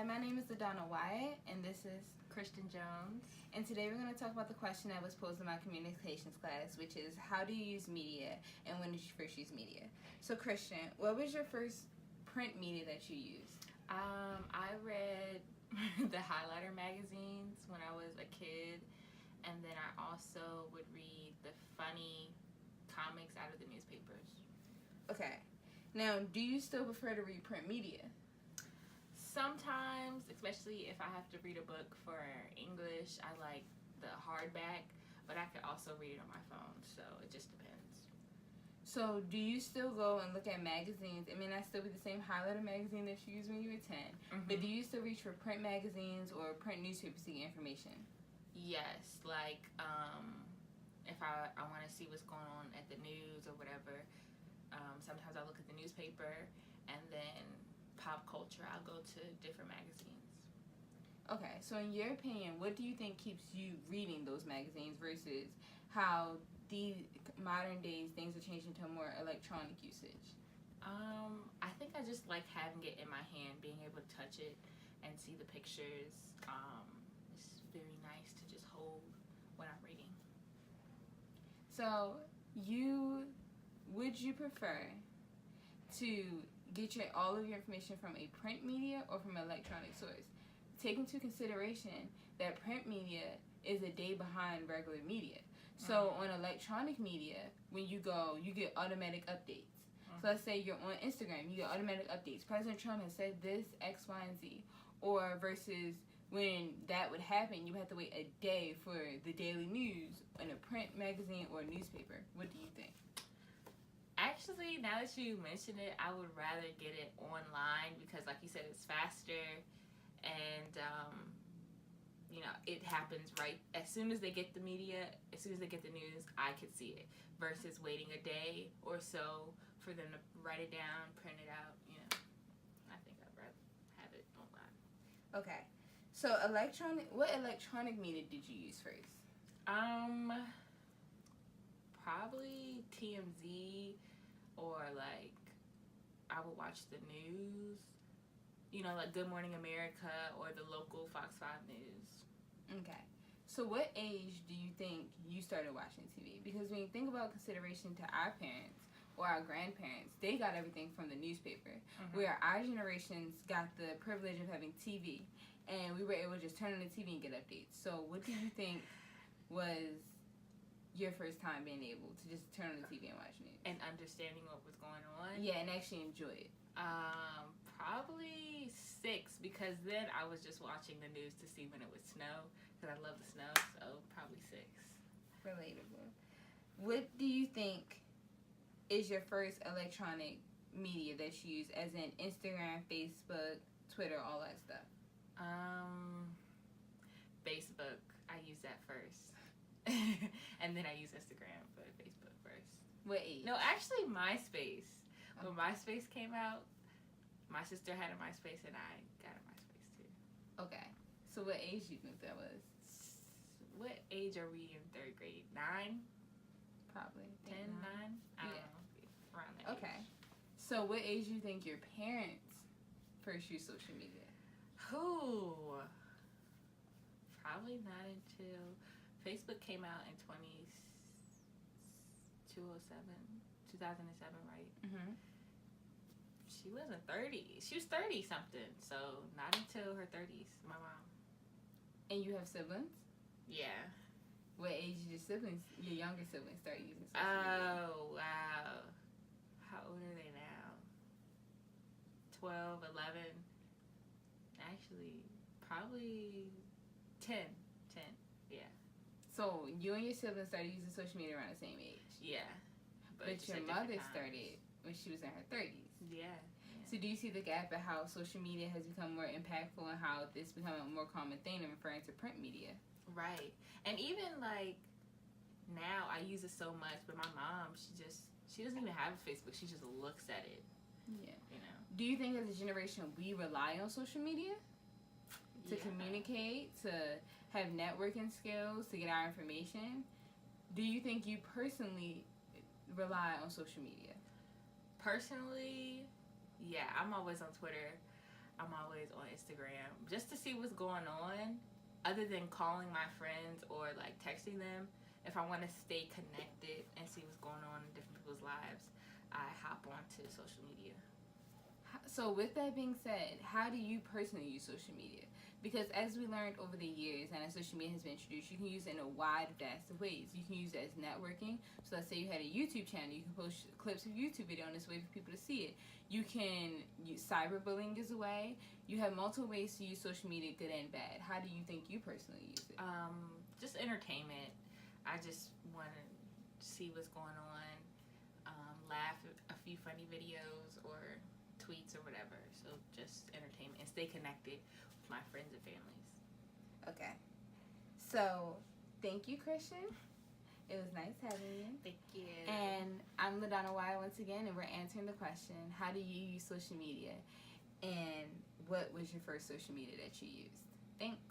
my name is Adana Wyatt, and this is Christain Jones. And today we're going to talk about the question that was posed in my communications class, which is, how do you use media, and when did you first use media? So, Christian, what was your first print media that you used? I read the highlighter magazines when I was a kid, and then I also would read the funny comics out of the newspapers. Okay. Now, do you still prefer to read print media? Sometimes, especially if I have to read a book for English, I like the hardback, but I could also read it on my phone, so it just depends. So, do you still go and look at magazines? It may not still be the same highlighter magazine that you used when you were 10, but do you still reach for print magazines or print newspapers to get information? Yes, like if I want to see what's going on at the news or whatever, sometimes I look at the newspaper, and then pop culture, I'll go to different magazines. Okay, so in your opinion, what do you think keeps you reading those magazines versus how the modern days things are changing to a more electronic usage? I think I just like having it in my hand, being able to touch it and see the pictures. It's very nice to just hold when I'm reading. So, would you prefer to get all of your information from a print media or from an electronic source? Take into consideration that print media is a day behind regular media. So on electronic media, when you go, you get automatic updates. So let's say you're on Instagram, you get automatic updates. President Trump has said this, X, Y, and Z. Or versus when that would happen, you have to wait a day for the daily news in a print magazine or newspaper. What do you think? Actually, now that you mention it, I would rather get it online because, like you said, it's faster, and it happens right as soon as they get the media, as soon as they get the news, I could see it. Versus waiting a day or so for them to write it down, print it out. I think I'd rather have it online. Okay, so what electronic media did you use first? Probably TMZ, or like I would watch the news, like Good Morning America or the local Fox 5 News. Okay. So what age do you think you started watching TV? Because when you think about consideration to our parents or our grandparents, they got everything from the newspaper, where our generations got the privilege of having TV, and we were able to just turn on the TV and get updates. So what do you think was your first time being able to just turn on the TV and watch news? And understanding what was going on? Yeah, and actually enjoy it. Probably 6, because then I was just watching the news to see when it would snow, because I love the snow, so probably 6. Relatable. What do you think is your first electronic media that you use, as in Instagram, Facebook, Twitter, all that stuff? Facebook. I use that first. And then I use Instagram, but Facebook first. What age? No, actually MySpace. When MySpace came out, my sister had a MySpace and I got a MySpace too. Okay. So what age do you think that was? What age are we in 3rd grade? 9? Probably. 10, 9? I don't know. Around that Okay. age. So what age do you think your parents first used social media? Probably not until Facebook came out in 2007, right? Mm-hmm. She wasn't 30. She was 30 something, so not until her 30s, my mom. And you have siblings? Yeah. What age did your younger siblings start using social media? Oh, wow. How old are they now? 12, 11. Actually, probably 10. Yeah. So you and your siblings started using social media around the same age? Yeah. But your mother started when she was in her 30s? Yeah. So do you see the gap of how social media has become more impactful and how it's become a more common thing in referring to print media? Right. And even like now I use it so much, but my mom, she doesn't even have a Facebook. She just looks at it. Yeah. Do you think as a generation we rely on social media to communicate, to have networking skills, to get our information? Do you think you personally rely on social media? Personally, yeah, I'm always on Twitter. I'm always on Instagram just to see what's going on. Other than calling my friends or like texting them, if I want to stay connected and see what's going on in different people's lives, I hop onto social media. So with that being said, how do you personally use social media? Because as we learned over the years, and as social media has been introduced, you can use it in a wide vast of ways. You can use it as networking. So let's say you had a YouTube channel, you can post clips of YouTube video on this way for people to see it. You can use cyberbullying as a way. You have multiple ways to use social media, good and bad. How do you think you personally use it? Just entertainment. I just want to see what's going on, laugh at a few funny videos or tweets or whatever. So just entertainment and stay connected with my friends and families. Okay. So thank you, Christian. It was nice having you. Thank you. And I'm LaDonna Wyatt once again, and we're answering the question, how do you use social media? And what was your first social media that you used? Thanks.